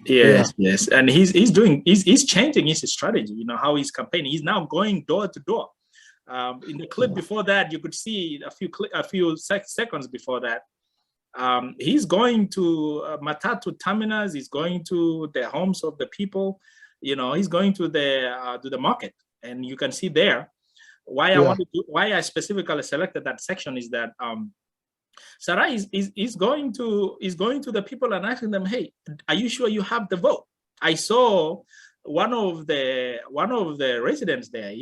Yeah. Yes, yes, and he's changing his strategy. You know how he's campaigning. He's now going door to door. In the clip before that, you could see a few seconds before that. He's going to Matatu terminals. He's going to the homes of the people. You know, he's going to the market, and you can see there Yeah. why I specifically selected that section is that Sarah is going to the people and asking them, hey, are you sure you have the vote? I saw one of the residents there.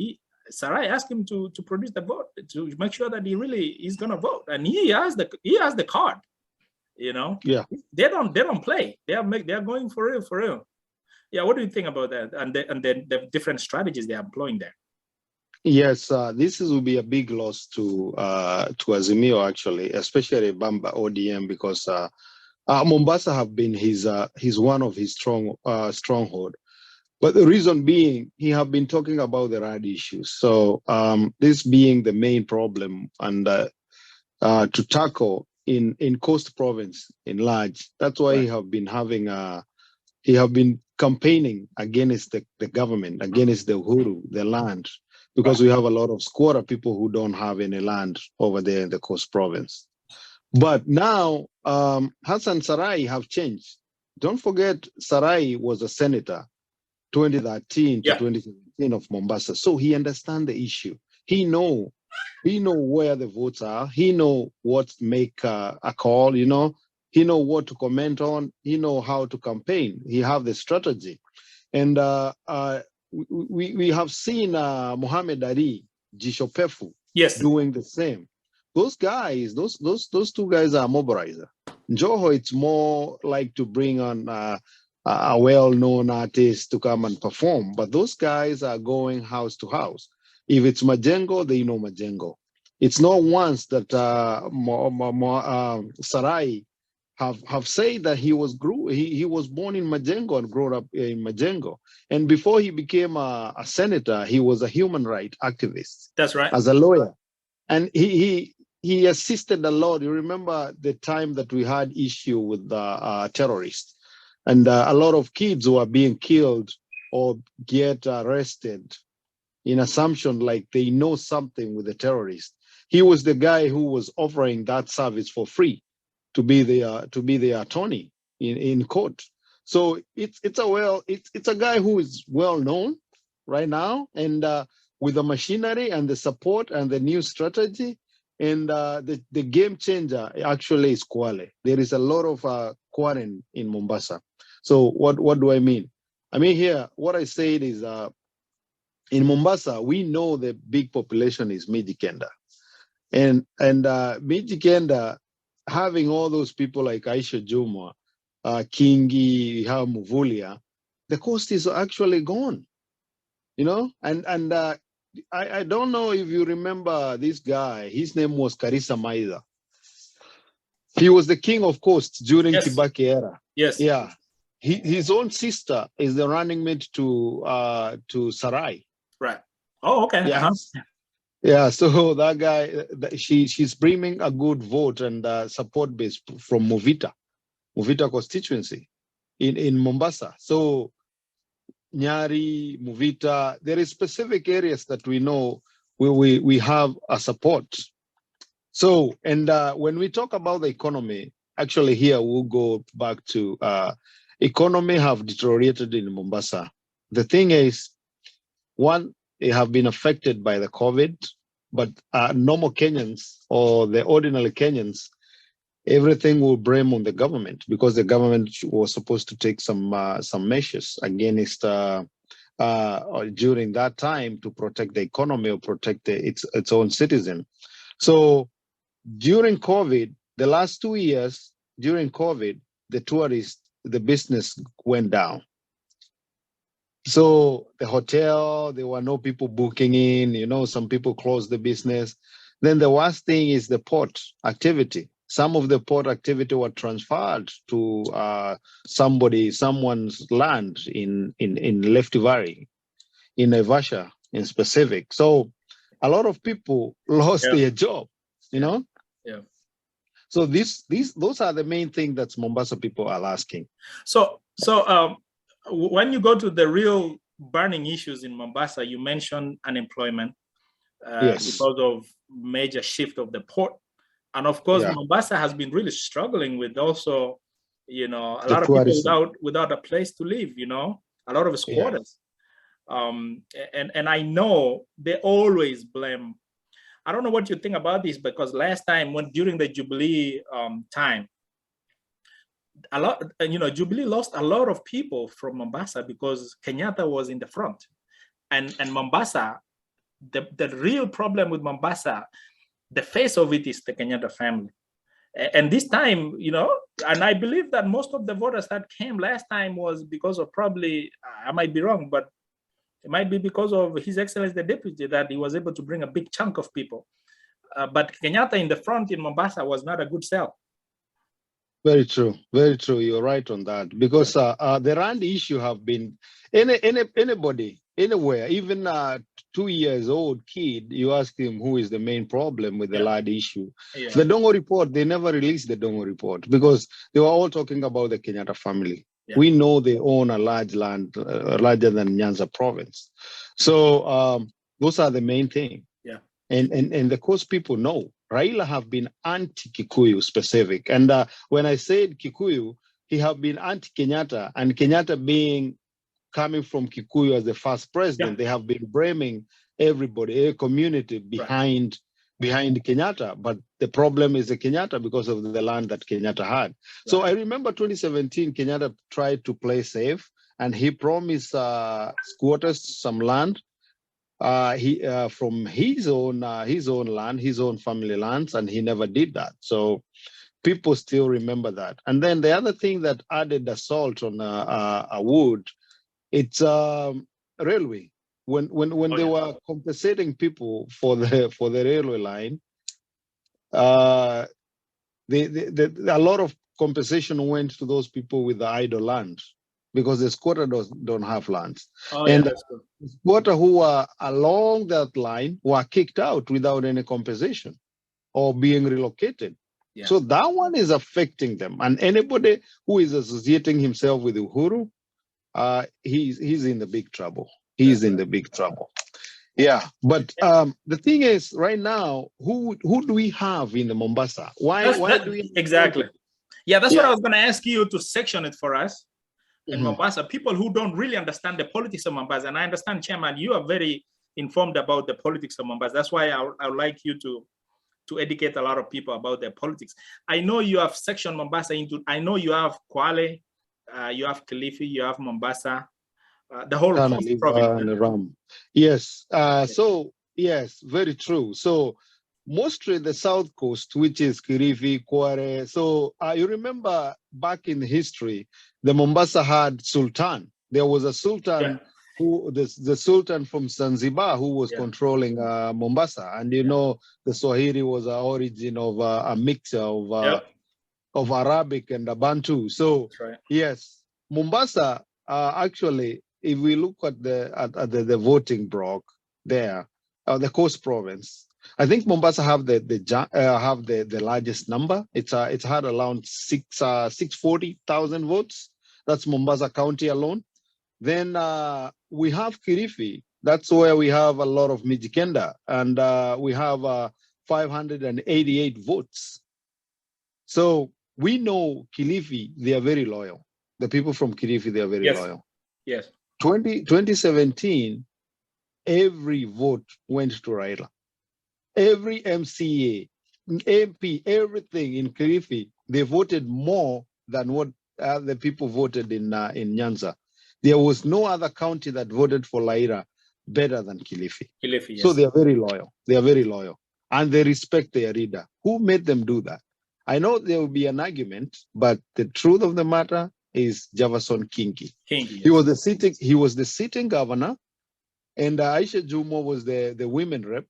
Sarai asked him to produce the vote to make sure that he really is going to vote, and he has the card. You know, Yeah. they don't play. They're going for real, for real. Yeah, what do you think about that? And the different strategies they're employing there? Yes, this will be a big loss to Azimio actually, especially Bamba ODM because Mombasa have been his one of his stronghold. But the reason being, he have been talking about the RAD issues. So this being the main problem and to tackle in Coast Province in large. That's why he have been campaigning against the government, against the Uhuru, the land, because we have a lot of squatter people who don't have any land over there in the Coast Province. But now Hassan Sarai have changed. Don't forget, Sarai was a senator 2013 to 2017 of Mombasa. So he understands the issue. He know where the votes are. He know what to make a call, you know. He know what to comment on. He know how to campaign. He have the strategy. And we have seen Mohammed Ali, Jishopefu, doing the same. Those guys, those two guys are mobilizer. Joho, it's more like to bring on a well-known artist to come and perform. But those guys are going house to house. If it's Majengo, they know Majengo. It's not once that Sarai have said that he was born in Majengo and grew up in Majengo. And before he became a senator, he was a human rights activist. That's right. As a lawyer. And he assisted a lot. You remember the time that we had issue with the terrorists. And a lot of kids who are being killed or get arrested in assumption like they know something with the terrorists. He was the guy who was offering that service for free to be the attorney in court. So it's a guy who is well known right now, and with the machinery and the support and the new strategy, and the game changer actually is Kwale. There is a lot of Kwale in Mombasa. So what do I mean? I mean here, what I said is in Mombasa, we know the big population is Mijikenda. And Mijikenda, having all those people like Aisha Juma, Kingi, Muvulia, the coast is actually gone, you know? And I don't know if you remember this guy. His name was Karisa Maida. He was the king of coast during Kibaki era. Yes. Yeah. His own sister is the running mate to Sarai. Right. Oh, okay. Yes. Yeah. So that guy, she's bringing a good vote and support base from Movita constituency in Mombasa. So Nyari, Movita, there is specific areas that we know where we have a support. So, and when we talk about the economy, actually here we'll go back to economy have deteriorated in Mombasa. The thing is, one, they have been affected by the COVID, but normal Kenyans or the ordinary Kenyans, everything will blame on the government because the government was supposed to take some measures against during that time to protect the economy or protect its own citizen. So during COVID, the last 2 years during COVID, the business went down. So the hotel, there were no people booking in, you know, some people closed the business. Then the worst thing is the port activity. Some of the port activity were transferred to someone's land in Left Valley, in Naivasha in specific. So a lot of people lost their job, you know? Yeah. So those are the main thing that Mombasa people are asking. So when you go to the real burning issues in Mombasa, you mentioned unemployment Yes. because of major shift of the port. And of course, Yeah. Mombasa has been really struggling with also, a The lot of people tourism. without a place to live, a lot of squatters. And I know they always blame. I don't know what you think about this, because last time during the Jubilee time, Jubilee lost a lot of people from Mombasa because Kenyatta was in the front, and Mombasa, the real problem with Mombasa, the face of it is the Kenyatta family. And this time, and I believe that most of the voters that came last time was because of, probably, I might be wrong, but it might be because of His Excellency the Deputy, that he was able to bring a big chunk of people. But Kenyatta in the front in Mombasa was not a good sell. Very true. Very true. You're right on that. Because the rand issue have been anybody, anywhere, even 2 years old kid, you ask him who is the main problem with the land issue. Yeah. The Dongo report, they never released the Dongo report because they were all talking about the Kenyatta family. Yeah. We know they own a large land, larger than Nyanza province. So those are the main thing. Yeah. And the coast people know. Raila have been anti-Kikuyu specific. And when I said Kikuyu, he have been anti-Kenyatta, and Kenyatta being coming from Kikuyu as the first president, they have been blaming everybody, a community behind Kenyatta. But the problem is the Kenyatta because of the land that Kenyatta had. Right. So I remember 2017, Kenyatta tried to play safe, and he promised squatters some land. From his own land, his own family lands, and he never did that. So people still remember that. And then the other thing that added assault on a wood, it's railway. When they were compensating people for the railway line, a lot of compensation went to those people with the idle land, because the squatter don't have lands. And the squatter who were along that line were kicked out without any compensation or being relocated. Yeah. So that one is affecting them. And anybody who is associating himself with Uhuru, he's in the big trouble. He's in the big trouble. Yeah, but the thing is, right now, who do we have in the Mombasa? Why do we exactly? Yeah, that's what I was going to ask you to section it for us. In Mombasa, people who don't really understand the politics of Mombasa, and I understand, Chairman, you are very informed about the politics of Mombasa. That's why I would like you to educate a lot of people about their politics. I know you have sectioned Mombasa into, I know you have Kwale, you have Kilifi, you have Mombasa, the whole province. And Ram. Yes, so yes, very true. So mostly the south coast, which is Kilifi, Kwale. So you remember back in history, the Mombasa had Sultan. There was a Sultan who, the Sultan from Zanzibar, who was controlling Mombasa. And you know, the Swahili was an origin of a mixture of Arabic and Bantu. So yes, Mombasa actually, if we look at the voting bloc there, the coast province, I think Mombasa have the largest number. It's had around 640,000 votes. That's Mombasa County alone. Then we have Kilifi. That's where we have a lot of Mijikenda, and we have 588 votes. So we know Kilifi, they are very loyal. The people from Kilifi, they are very loyal. Yes. 2017, every vote went to Raila. Every MCA, MP, everything in Kilifi, they voted more than what the people voted in Nyanza. There was no other county that voted for Laira better than Kilifi. Kilifi, yes. So they are very loyal. They are very loyal. And they respect their leader. Who made them do that? I know there will be an argument, but the truth of the matter is Jefferson Kingi. Yes. He was the sitting governor, and Aisha Juma was the women rep.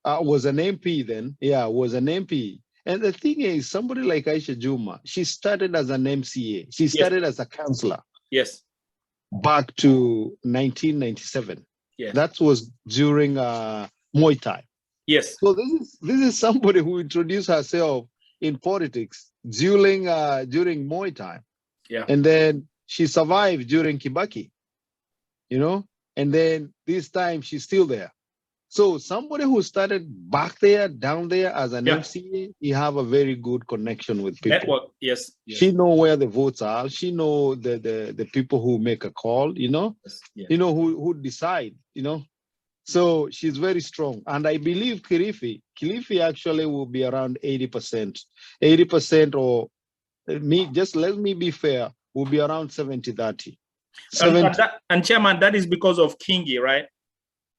Was an MP then. Yeah, was an MP. And the thing is, somebody like Aisha Juma, she started as an MCA. She started as a councillor. Yes. Back to 1997. Yes. That was during Muay Thai. Yes. So this is somebody who introduced herself in politics during Moi time. Yeah. And then she survived during Kibaki, and then this time she's still there. So somebody who started back there, down there as an MCA, he have a very good connection with people. Network, yes. She know where the votes are. She know the people who make a call, who decide, So she's very strong. And I believe Kilifi actually will be around 80%. 80% or let me be fair, will be around 70-30. And Chairman, that is because of Kingi, right?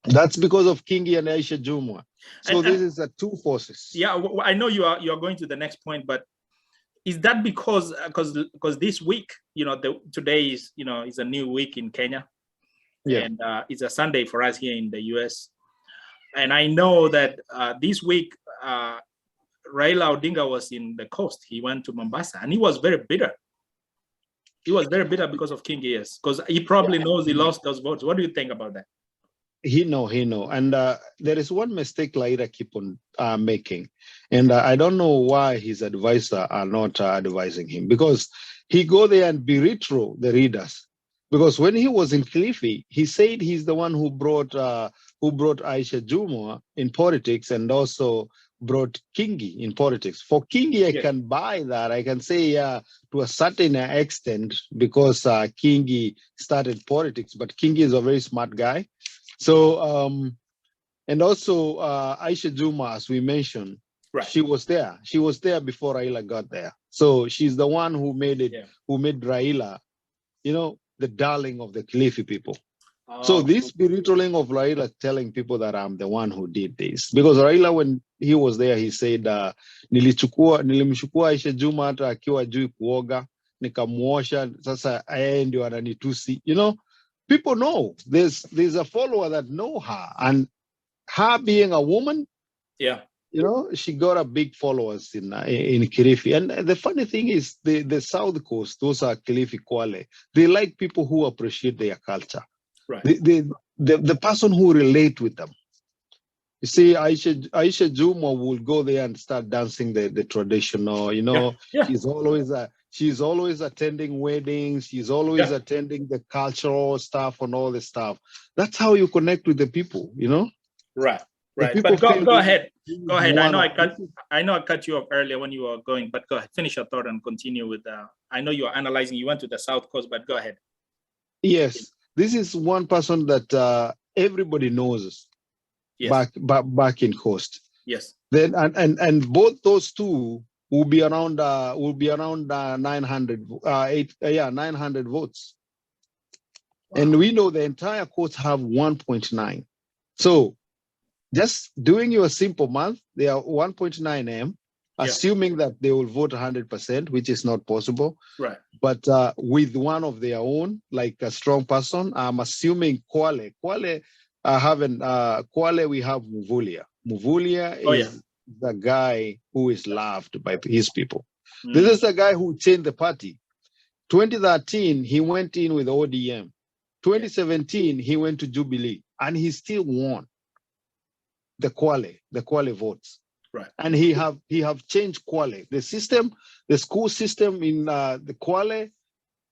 That's because of Kingi and Aisha Jumwa. So this is a two forces. Yeah, I know you are going to the next point, but is that because this week, today is is a new week in Kenya, and it's a Sunday for us here in the US, and I know that this week Raila Odinga was in the coast. He went to Mombasa, and he was very bitter. He was very bitter because of Kingi, yes, because he probably knows he lost those votes. What do you think about that? He know. And there is one mistake Laira keep on making. And I don't know why his advisor are not advising him, because he go there and belittle the readers. Because when he was in Kilifi, he said he's the one who brought Aisha Jumwa in politics and also brought Kingi in politics. For Kingi, I can buy that. I can say to a certain extent, because Kingi started politics, but Kingi is a very smart guy. So, and also Aisha Juma, as we mentioned, she was there. She was there before Raila got there. So she's the one who made it, who made Raila, the darling of the Kilifi people. So this belittling of Raila, telling people that I'm the one who did this, because Raila, when he was there, he said, nilimchukua Aisha Juma hata akiwa ajui kuoga, nikamuosha, sasa yeye ndio ananitusi, People know. There's a follower that know her, and her being a woman, she got a big followers in Kilifi. And the funny thing is, the South Coast, those are Kilifi Kwale. They like people who appreciate their culture. Right. The person who relate with them. You see, Aisha Juma will go there and start dancing the traditional. She's always attending weddings. She's always attending the cultural stuff and all the stuff. That's how you connect with the people, Right. But go ahead. Go ahead. I know I cut you off earlier when you were going, but go ahead. Finish your thought and continue with I know you are analyzing. You went to the South Coast, but go ahead. Yes, this is one person that everybody knows. Back in Coast. Yes. Then and both those two will be around 900 votes. Wow. And we know the entire Coast have 1.9. So just doing your simple math, they are 1.9 M, assuming that they will vote 100%, which is not possible. Right. But with one of their own, like a strong person, I'm assuming Kwale. Kwale, we have Muvulia. Muvulia is the guy who is loved by his people. This is the guy who changed the party. 2013, he went in with ODM. 2017, he went to Jubilee, and he still won the Kwale votes. Right. And he have changed Kwale. The school system in the Kwale,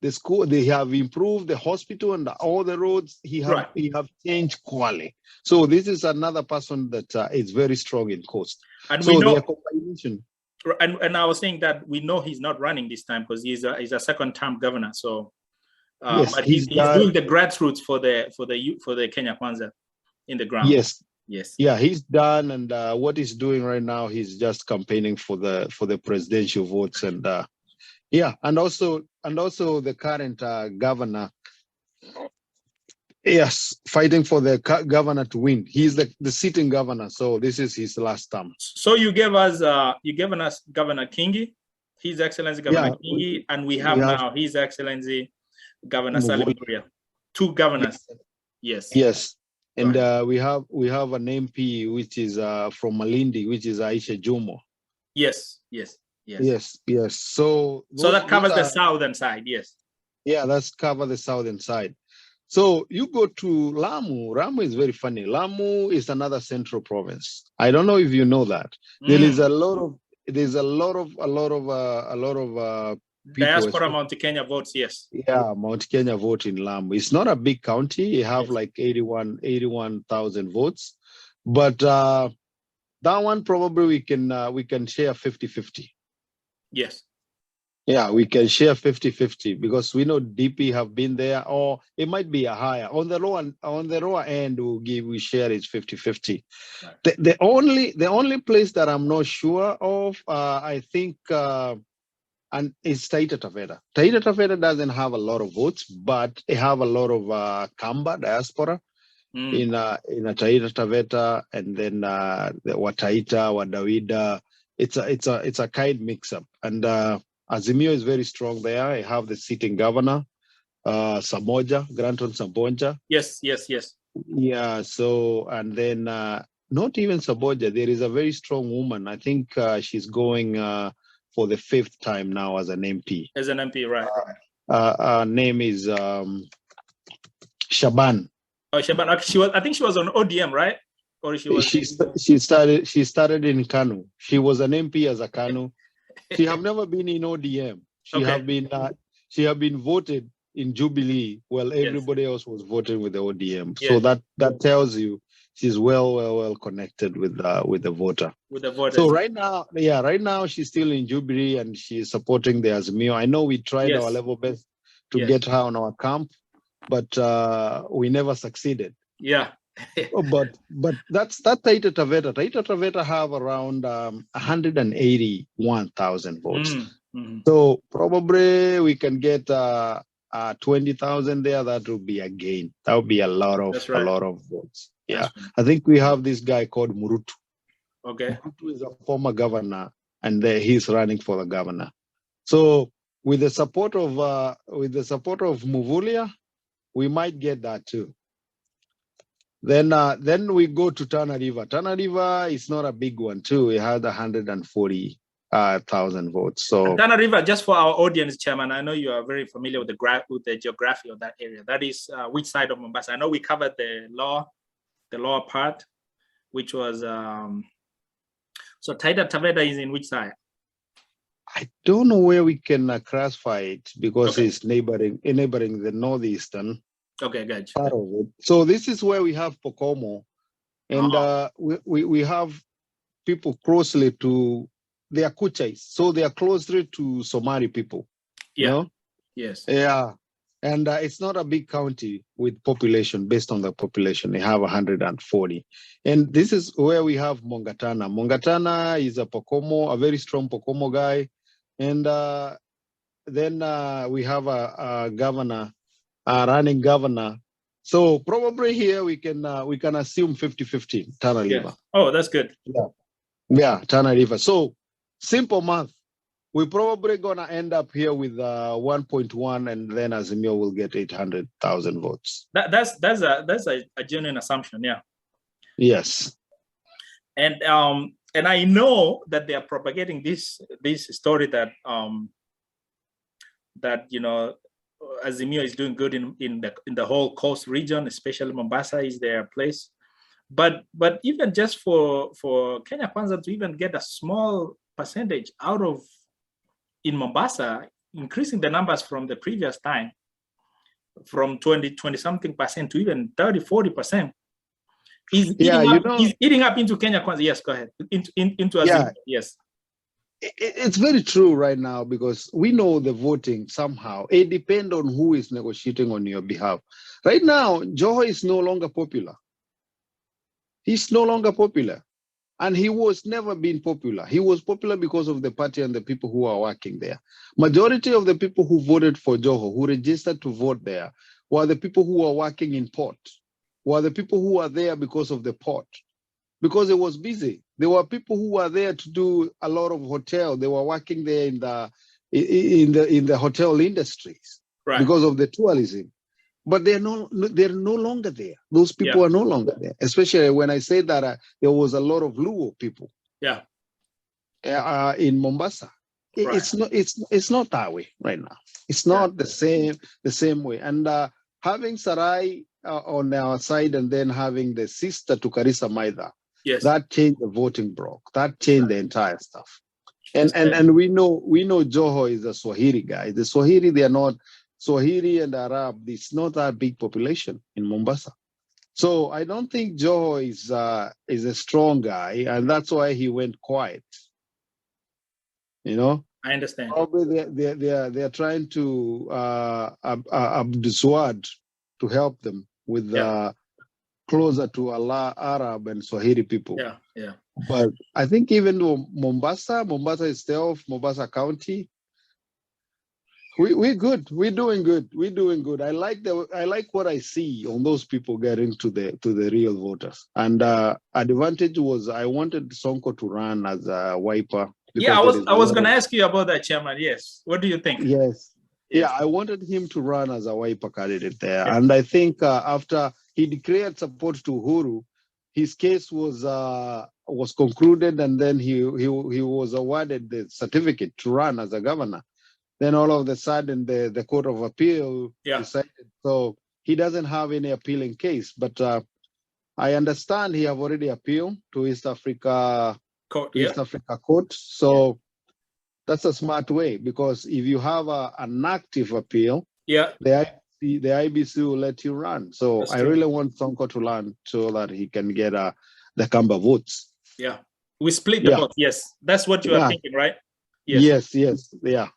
the school, they have improved the hospital and all the roads. He have changed Kwale. So this is another person that is very strong in Coast. And so we know, combination. And I was saying that we know he's not running this time because he's a second-term governor. So, but he's doing the grassroots for the Kenya Kwanza in the ground. Yes. Yes. Yeah, he's done, and what he's doing right now, he's just campaigning for the presidential votes, and and also the current governor, fighting for the governor to win. He's the sitting governor, so this is his last term. So you gave us Governor Kingi, His Excellency Governor Kingi, and we have now His Excellency Governor Salim Kuria. Two governors. Yes. And we have an MP which is from Malindi, which is Aisha Jumwa. Yes. So that covers the southern side. Yes. Yeah, that's cover the southern side. So you go to Lamu. Lamu is very funny. Lamu is another central province. I don't know if you know that. There is a lot of there's a lot of people, Diaspora Mount Kenya votes, yes. Yeah, Mount Kenya vote in Lamu. It's not a big county. You have like 81,000 votes, but that one probably we can share 50-50. Yes. Yeah, we can share 50-50 because we know DP have been there, or it might be a higher. On the lower end, we share it 50-50. Right. The only place that I'm not sure of, I think, and it's Taita Taveta. Taita Taveta doesn't have a lot of votes, but it have a lot of Kamba diaspora in Taita Taveta, and then the Wataita, Wadawida. It's a kind mix-up, and Azimio is very strong there. I have the sitting governor, Samoja, Granton Sabonja. Yes. Yeah, so, and then not even Saboja, there is a very strong woman. I think she's going for the 5th time now as an MP. As an MP, right. Her name is Shaban. Oh, Shaban. I think she was on ODM, right? Or she was. She started in Kanu. She was an MP as a Kanu. She have never been in ODM. She have been voted in Jubilee. Well, everybody else was voting with the ODM. So that tells you she's well connected with the voter. With the voters. So right now she's still in Jubilee and she's supporting the Azimio. I know we tried our level best to get her on our camp, but we never succeeded. Yeah. But that's Taita Taveta. Taita Taveta have around 181,000 votes. So probably we can get 20,000 there. That would be a gain. That would be a lot of votes. Yeah, I think we have this guy called Murutu. Okay, Murutu is a former governor, and he's running for the governor. So with the support of Muvulia, we might get that too. Then we go to Tana River. Tana River is not a big one too. It had 140,000 votes. So Tana River, just for our audience, Chairman, I know you are very familiar with the geography of that area. That is which side of Mombasa? I know we covered the lower part, which was so Taita Taveta is in which side? I don't know where we can classify it because it's neighboring the northeastern. Okay, gotcha. Part of it. So this is where we have Pokomo, and we have people closely to, they are Kuchais, so they are closer to Somali people. Yeah. You know? Yes. Yeah, and it's not a big county with population. Based on the population, they have 140, and this is where we have Mongatana. Mongatana is a Pokomo, a very strong Pokomo guy, and then we have a governor. Running governor. So probably here we can assume 50-50 Tana River. Oh, that's good. Yeah, Tana River. So simple math. We're probably gonna end up here with 1.1, and then Azimio will get 800,000 votes. That's a genuine assumption, yeah. Yes. And I know that they are propagating this story that you know, Azimio is doing good in the whole coast region, especially Mombasa is their place. But even just for Kenya Kwanza to even get a small percentage out of in Mombasa, increasing the numbers from the previous time, from 20 something percent to even 30-40%, is eating up into Kenya Kwanza. Yes, go ahead. Into Azimio. Yes. It's very true right now because we know the voting somehow. It depends on who is negotiating on your behalf. Right now, Joho is no longer popular. He's no longer popular. And he was never been popular. He was popular because of the party and the people who are working there. Majority of the people who voted for Joho, who registered to vote there, were the people who were working in port, were the people who were there because of the port. Because it was busy. There were people who were there to do a lot of hotel. They were working there in the hotel industries because of the tourism. But they're no longer there. Those people are no longer there. Especially when I say that there was a lot of Luo people. Yeah. In Mombasa, it's not that way right now. It's not the same way. And having Sarai on our side, and then having the sister to Karisa Maitha. Yes. That changed the voting bloc. That changed the entire stuff. And we know Joho is a Swahili guy. The Swahili, they are not Swahili and Arab. It's not that big population in Mombasa. So I don't think Joho is a strong guy, and that's why he went quiet. You know, I understand. probably they are trying to dissuade to help them with closer to Allah, Arab and Swahili people. Yeah, yeah. But I think even though Mombasa itself, Mombasa County, we're good. We're doing good. We're doing good. I like what I see on those people getting to the real voters. And advantage was I wanted Sonko to run as a wiper. Yeah, I was going to ask you about that, Chairman. Yes. What do you think? Yes. Yeah, I wanted him to run as a wiper candidate there. Yeah. And I think after he declared support to Uhuru, his case was concluded, and then he was awarded the certificate to run as a governor. Then all of a sudden, the Court of Appeal decided. So he doesn't have any appealing case. But I understand he have already appealed to East Africa Court. So that's a smart way, because if you have an active appeal, the IBC will let you run. So that's I really want Sonko to run so that he can get the Kamba votes. Yeah, we split the votes. Yes, that's what you are thinking, right? Yes. Yeah.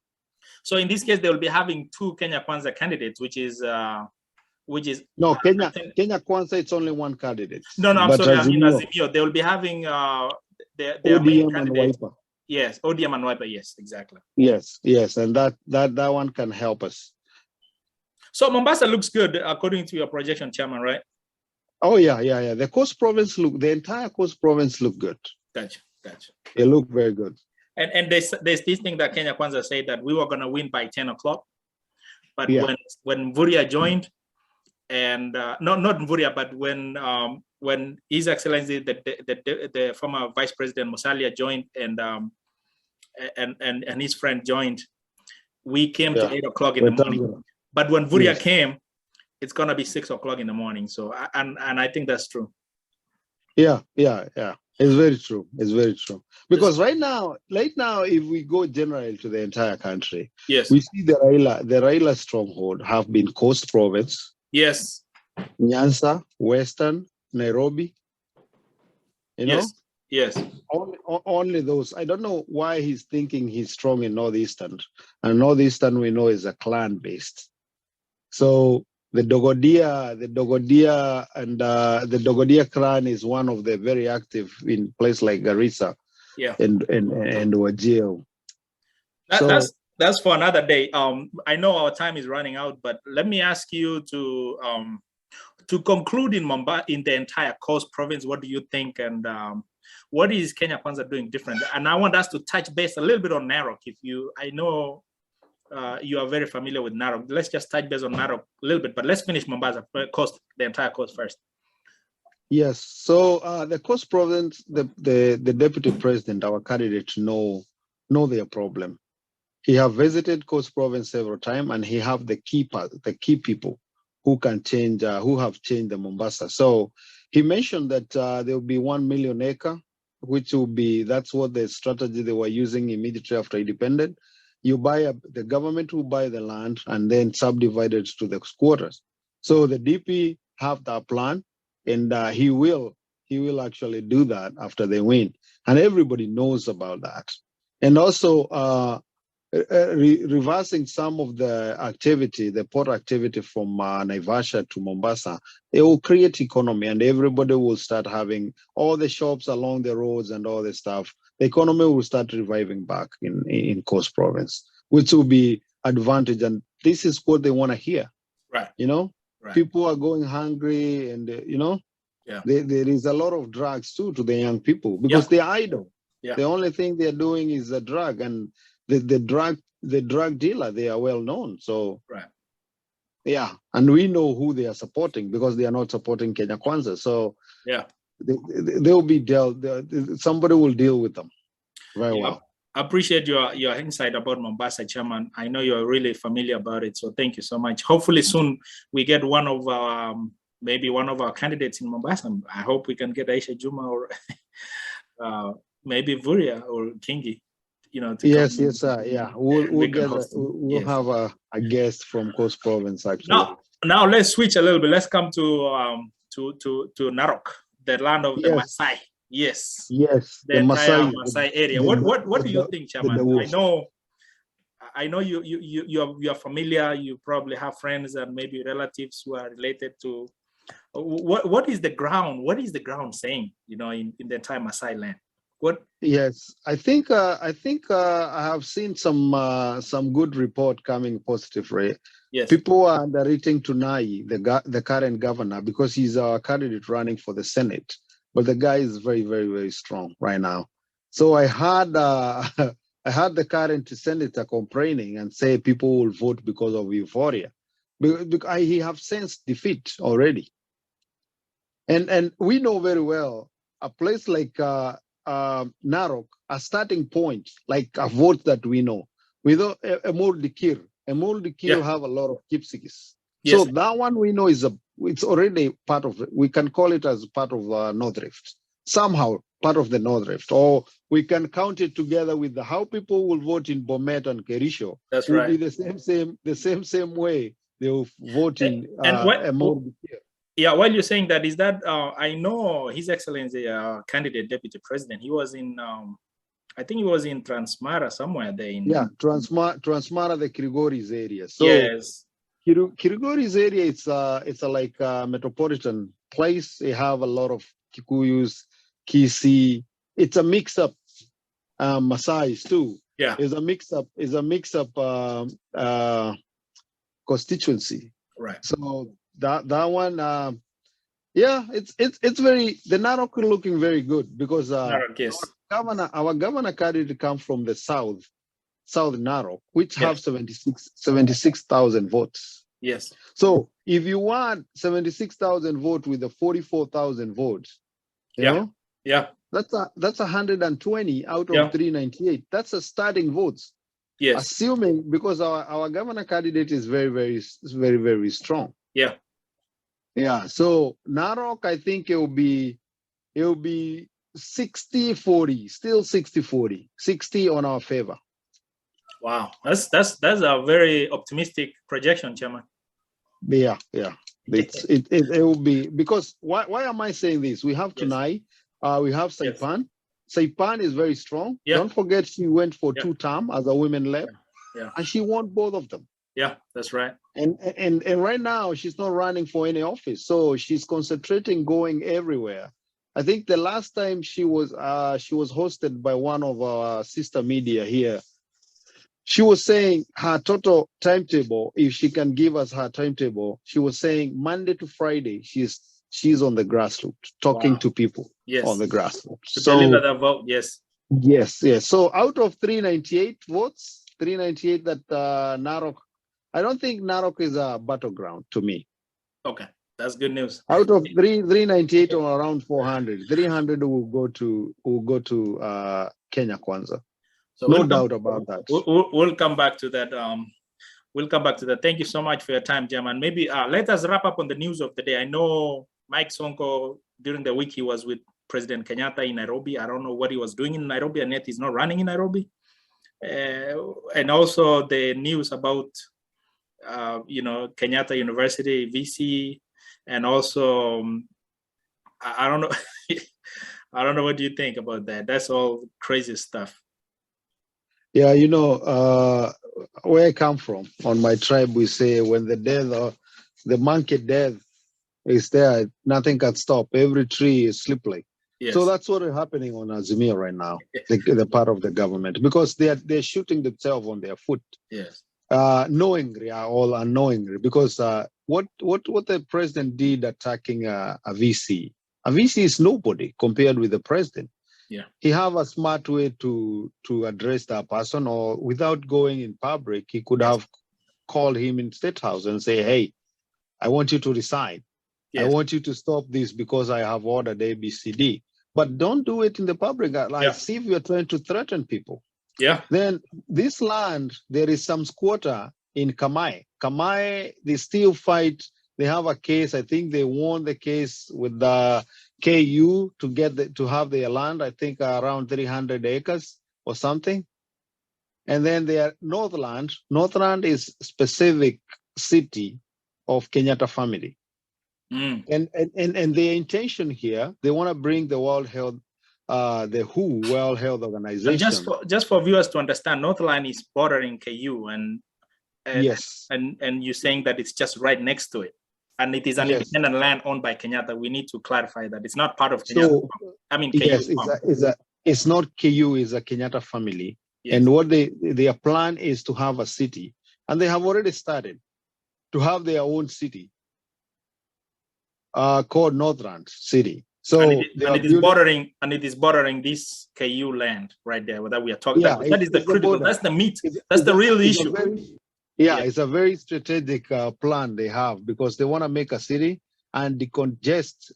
So in this case, they will be having two Kenya Kwanza candidates, which is no Kenya Kwanza. It's only one candidate. No, I'm sorry. I mean Azimio. They will be having their main candidate. Yes, ODM and Wiper. Yes, exactly. Yes, and that one can help us. So Mombasa looks good according to your projection, Chairman, right? Oh yeah. The entire Coast Province look good. Gotcha. They look very good. And there's this thing that Kenya Kwanza said that we were going to win by 10 o'clock. But when Mvurya joined, and not Mvurya, but when His Excellency, the former Vice President Musalia joined, and his friend joined, we came to 8 o'clock in the morning. But when Mvurya came, it's going to be 6 o'clock in the morning. So, and I think that's true. Yeah. It's very true. Because right now, if we go generally to the entire country, we see the Raila stronghold have been Coast Province. Yes. Nyanza, Western, Nairobi. You know? Yes. Only those. I don't know why he's thinking he's strong in Northeastern. And Northeastern we know is a clan based. So the Dogodia and the Dogodia clan is one of the very active in place like Garissa and Wajir. That's for another day. I know our time is running out, but let me ask you to conclude in Mombasa, in the entire Coast Province. What do you think, and what is Kenya Kwanza doing different? And I want us to touch base a little bit on Narok. I know you are very familiar with Narok. Let's just touch base on Narok a little bit, but let's finish Mombasa Coast, the entire coast first. Yes. So the Coast Province, the Deputy President, our candidate, know their problem. He have visited Coast Province several times, and he have the key people who can change, who have changed the Mombasa. So he mentioned that there will be 1 million acre, which will be, that's what the strategy they were using immediately after independence. The government will buy the land and then subdivide it to the quarters. So the DP have that plan, and he will actually do that after they win, and everybody knows about that. And also reversing some of the activity, the port activity from Naivasha to Mombasa, it will create economy, and everybody will start having all the shops along the roads and all the stuff. The economy will start reviving back in Coast Province, which will be advantage. And this is what they want to hear. Right. Right. People are going hungry, and there is a lot of drugs too to the young people because they're idle. Yeah. The only thing they're doing is a drug, and the drug dealer, they are well known. So and we know who they are supporting because they are not supporting Kenya Kwanza. So they will be dealt. Somebody will deal with them very well. I appreciate your insight about Mombasa, Chairman. I know you're really familiar about it, so thank you so much. Hopefully soon we get one of our maybe one of our candidates in Mombasa. I hope we can get Aisha Juma or maybe Vuria or Kingi. to Yes, come yes, sir. Yeah, and we we'll can get host him. we'll Yes. have a guest from Coast Province actually. Now let's switch a little bit. Let's come to Narok, the land of the Yes, Maasai. Yes, yes, the the entire Maasai, Maasai area. the What do you think, the Chairman? wolf. I know you are familiar. You probably have friends and maybe relatives who are related to. What is the ground? What is the ground saying? In the entire Maasai land. What? Yes, I have seen some good report coming positive, right? Yes. People are underrating Tunai, the current governor, because he's our candidate running for the Senate. But the guy is very, very, very strong right now. So I heard I heard the current senator complaining and say people will vote because of euphoria. Because he have sensed defeat already. And we know very well a place like Narok, a starting point, like a vote that we know. Without Emoldikir Yeah. have a lot of Kipsigis. Yes. So that one we know it's already part of, we can call it as part of North Rift, somehow part of the North Rift, or we can count it together with how people will vote in Bomet and Kerisho. That's will right. be the same way they will vote in Emoldikir. Yeah, while you're saying that, is that I know His Excellency, candidate deputy president. He was in, I think he was in Transmara somewhere there. Transmara, the Kirigoris area. So yes, Kirigoris area, it's like a metropolitan place. They have a lot of Kikuyus, Kisi. It's a mix-up Maasais too. Yeah, It's a mix-up constituency. right. So that one, yeah, it's very, the Narok looking very good because Narok, yes. our governor candidate come from the South Narok, which Yeah. have 76,000 votes. Yes. So if you want 76,000 votes with the 44,000 votes, you know, yeah, that's 120 out of Yeah. 398. That's a starting votes. yes, Assuming, because our governor candidate is very, very, very, very strong. yeah, Yeah. So Narok, I think it will be 60-40, still 60-40, 60 on our favor. wow. That's a very optimistic projection, Chairman. Yeah. It will be, because why am I saying this? We have Yes. Tunai, we have Saipan. Yes. Saipan is very strong. Yeah. Don't forget she went for Yeah. 2 terms as a women led, Yeah. and she won both of them. Yeah, that's right. And right now she's not running for any office, so she's concentrating, going everywhere. I think the last time she was hosted by one of our sister media here. She was saying her total timetable, if she can give us her timetable, she was saying Monday to Friday, she's on the grassroots, talking to people on the grassroots. To deliver that vote, yes. Yes. So out of 398 votes, 398 that Narok, I don't think Narok is a battleground to me. Okay, that's good news. Out of 398 or around 400, 300 will go to Kenya Kwanza. So no doubt about that. We'll come back to that. We'll come back to that. Thank you so much for your time, German. Maybe let us wrap up on the news of the day. I know Mike Sonko, during the week, he was with President Kenyatta in Nairobi. I don't know what he was doing in Nairobi, and yet he's not running in Nairobi. And also the news about, Kenyatta University, VC, and also, I don't know. I don't know what do you think about that. That's all crazy stuff. Yeah, where I come from, on my tribe, we say when the monkey death is there, nothing can stop. Every tree is slippery. Yes. So that's what is happening on Azimio right now, the part of the government, because they're shooting themselves on their foot. Yes. Knowingly, all unknowingly, because what the president did attacking a VC is nobody compared with the president. Yeah, he have a smart way to address that person, or without going in public, he could have called him in State House and say, "Hey, I want you to resign. I want you to stop this because I have ordered ABCD." But don't do it in the public. Like, see if you're trying to threaten people. Yeah. Then this land, there is some squatter in Kamai. Kamai, they still fight. They have a case. I think they won the case with the KU to have their land. I think around 300 acres or something. And then there Northland. Northland is specific city of Kenyatta family. And their intention here, they want to bring the World Health, the WHO, World Health Organization. Just for viewers to understand, Northland is bordering KU, and yes, and you're saying that it's just right next to it, and it is an independent land owned by Kenyatta. We need to clarify that it's not part of Kenyatta. So, I mean, yes, KU it's not KU, it's a Kenyatta family. Yes. And what their plan is to have a city, and they have already started to have their own city called Northland City. So it is bordering this KU land right there that we are talking about. That is the critical. That's the meat. That's the real issue. It's a very strategic plan they have, because they want to make a city and decongest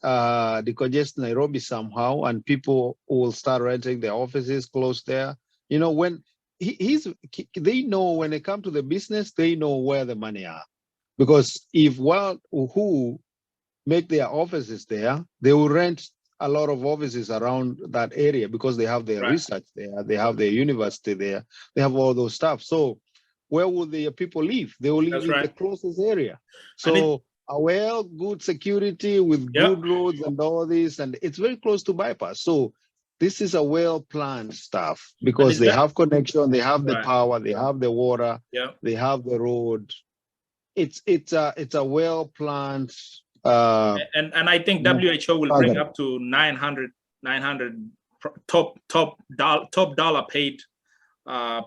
Nairobi somehow, and people will start renting their offices close there. You know, when they know when they come to the business, they know where the money are, because if who make their offices there, they will rent a lot of offices around that area, because they have their research there, they have their university there, they have all those stuff. So where will the people live? They will live in the closest area. So good security with good roads and all this, and it's very close to bypass. So this is a well-planned stuff, because they have connection, they have the power, they have the water, they have the road. It's a well-planned. And I think WHO will bring up to 900 top dollar paid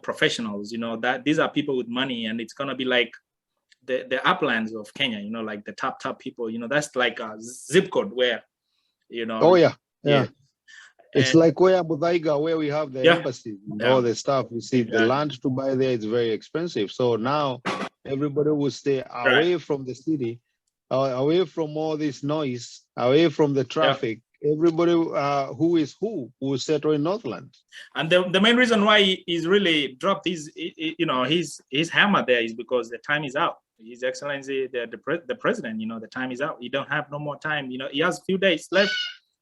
professionals. You know, that these are people with money, and it's gonna be like the uplands of Kenya. You know, like the top people. You know, that's like a zip code where, you know. Oh yeah. It's like where Budaiga, where we have the embassy, all the stuff. You see, the land to buy there is very expensive. So now everybody will stay away from the city, away from all this noise, away from the traffic. Everybody who will settle in Northland. And the main reason why he's really dropped his hammer there is because the time is out. His Excellency, the president, you know, the time is out. He don't have no more time. You know, he has a few days left,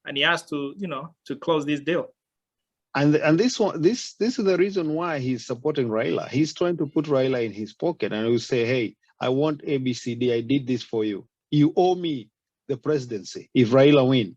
and he has to, you know, to close this deal. And this is the reason why he's supporting Raila. He's trying to put Raila in his pocket, and he will say, hey, I want ABCD. I did this for you. You owe me the presidency if Raila win.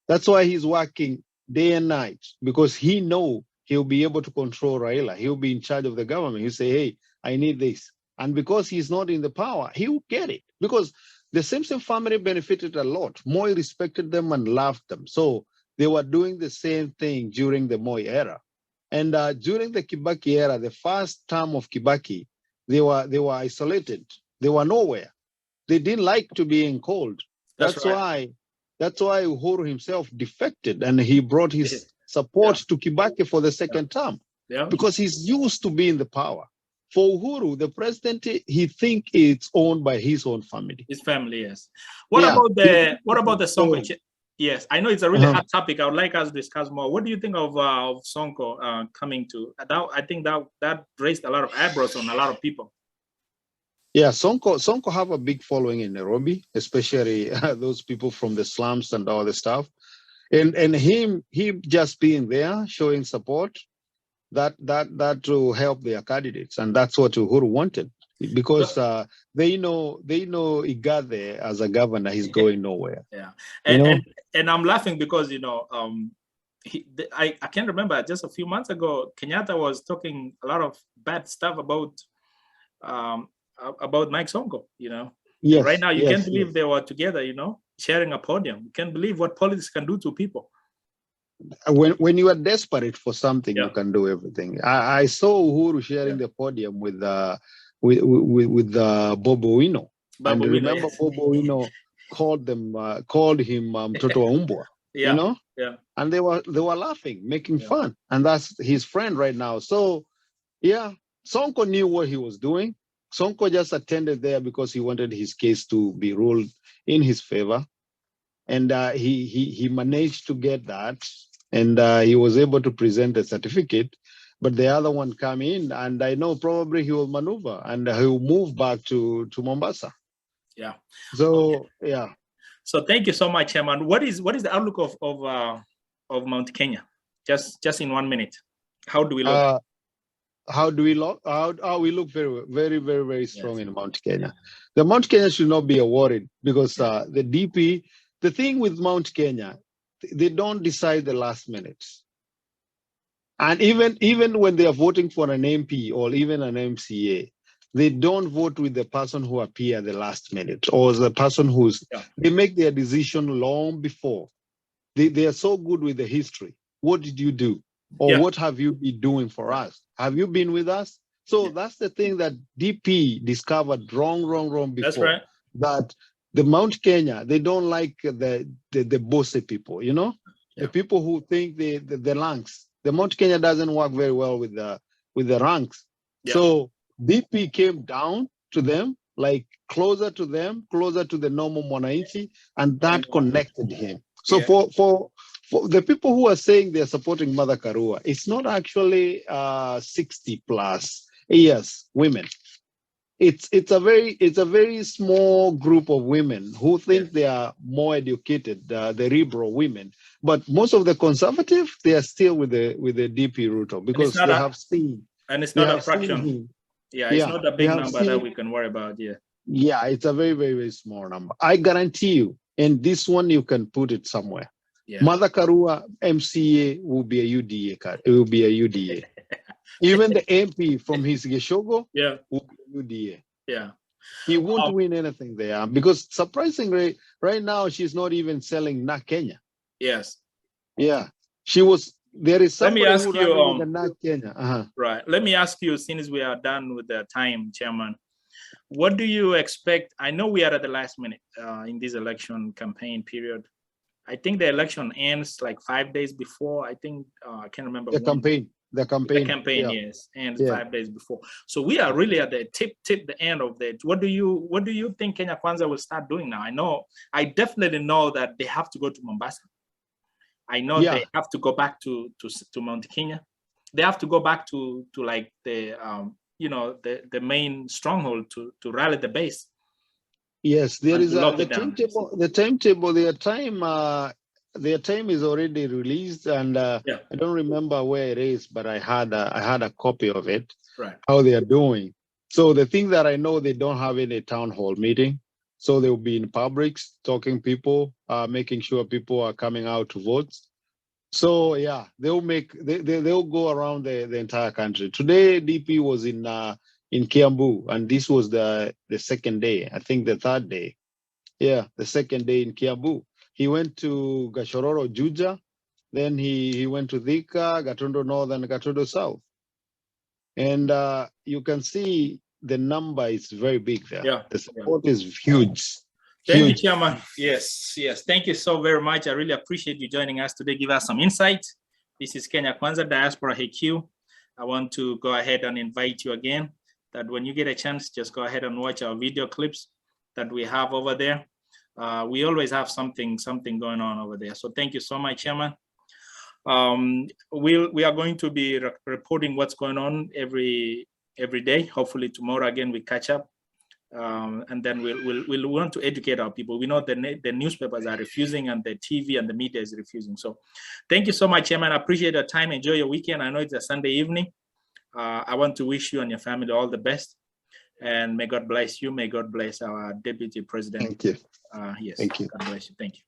That's why he's working day and night, because he know he'll be able to control Raila. He'll be in charge of the government. He'll say, hey, I need this. And because he's not in the power, he will get it. Because the Simpson family benefited a lot. Moi respected them and loved them. So they were doing the same thing during the Moi era. And during the Kibaki era, the first term of Kibaki, they were isolated. They were nowhere. They didn't like to be in cold. That's why Uhuru himself defected, and he brought his support to Kibaki for the second term, because he's used to being the power. For Uhuru, the president, he think it's owned by his own family. His family, yes. What about the Sonko? Yes, I know it's a really hot topic. I would like us to discuss more. What do you think of Sonko coming to? I think that raised a lot of eyebrows on a lot of people. Yeah, Sonko have a big following in Nairobi, especially those people from the slums and all the stuff. And him just being there, showing support, that to help their candidates, and that's what Uhuru wanted, because they know he got there as a governor, he's going nowhere. Yeah, and I'm laughing because, you know, I can't remember, just a few months ago, Kenyatta was talking a lot of bad stuff about Mike Sonko, you know. Yes, right now you can't believe they were together, you know, sharing a podium. You can't believe what politics can do to people. When you are desperate for something, you can do everything. I saw Uhuru sharing the podium with Bobo Owino. And remember, Bobo Owino called him Toto Umbwa, you know? Yeah. And they were laughing, making fun. And that's his friend right now. So yeah, Sonko knew what he was doing. Sonko just attended there because he wanted his case to be ruled in his favor. And he managed to get that. And he was able to present a certificate, but the other one come in, and I know probably he will maneuver and he will move back to Mombasa. Yeah. So yeah. So thank you so much, Chairman. What is the outlook of Mount Kenya? Just in 1 minute, how do we look? how do we look? How we look very strong Yes. in Mount Kenya. The Mount Kenya should not be worried because the DP, the thing with Mount Kenya, they don't decide the last minute. And even when they are voting for an MP or even an MCA, they don't vote with the person who appear at the last minute or the person who's, they make their decision long before. They are so good with the history. What did you do? Or what have you been doing for us? Have you been with us? So that's the thing that DP discovered wrong before. That's right. That the Mount Kenya, they don't like the bossy people, you know? The people who think the ranks. The Mount Kenya doesn't work very well with the ranks. So DP came down to them, like closer to them, closer to the normal Mwananchi, and that connected him. So for the people who are saying they're supporting Mother Karua, it's not actually 60 plus years women. It's a very small group of women who think they are more educated, the liberal women. But most of the conservative, they are still with the DP Ruto because they have seen. And it's not a fraction. It's not a big number that we can worry about. Yeah, it's a very small number. I guarantee you, and this one you can put it somewhere. Mother Karua MCA will be a UDA card. It will be a UDA. Even the MP from his Geshogo will be a UDA. He won't win anything there because surprisingly, right now she's not even selling Na Kenya. Yeah, she was. There is somebody who ran with the Na Kenya. Right. Let me ask you, since we are done with the time, Chairman, what do you expect? I know we are at the last minute in this election campaign period. I think the election ends like 5 days before. I think I can't remember. The campaign, yes, and 5 days before. So we are really at the the end of that. What do you think Kenya Kwanza will start doing now? I definitely know that they have to go to Mombasa. I know they have to go back to Mount Kenya. They have to go back to like the the main stronghold to rally the base. Yes, there is the timetable. The timetable. Their time is already released, and I don't remember where it is, but I had a copy of it. Right. How they are doing. So the thing that I know, they don't have any town hall meeting, so they will be in publics, talking people, making sure people are coming out to vote. So yeah, they'll go around the entire country. Today, DP was in Kiambu, and this was the second day. I think the third day. Yeah, the second day in Kiambu. He went to Gashororo, Juja. Then he went to Thika, Gatondo North, and Gatondo South. And you can see the number is very big there. Yeah, the support is huge. Thank you, Chairman. Yes. Thank you so very much. I really appreciate you joining us today. Give us some insight. This is Kenya Kwanza Diaspora HQ. I want to go ahead and invite you again that when you get a chance, just go ahead and watch our video clips that we have over there. We always have something going on over there. So thank you so much, Chairman. We are going to be reporting what's going on every day. Hopefully tomorrow again we catch up. And then we'll want to educate our people. We know the newspapers are refusing and the TV and the media is refusing. So thank you so much, Chairman. I appreciate your time. Enjoy your weekend. I know it's a Sunday evening. I want to wish you and your family all the best. And may God bless you. May God bless our Deputy President. Thank you. Yes. Thank you. God bless you. Thank you.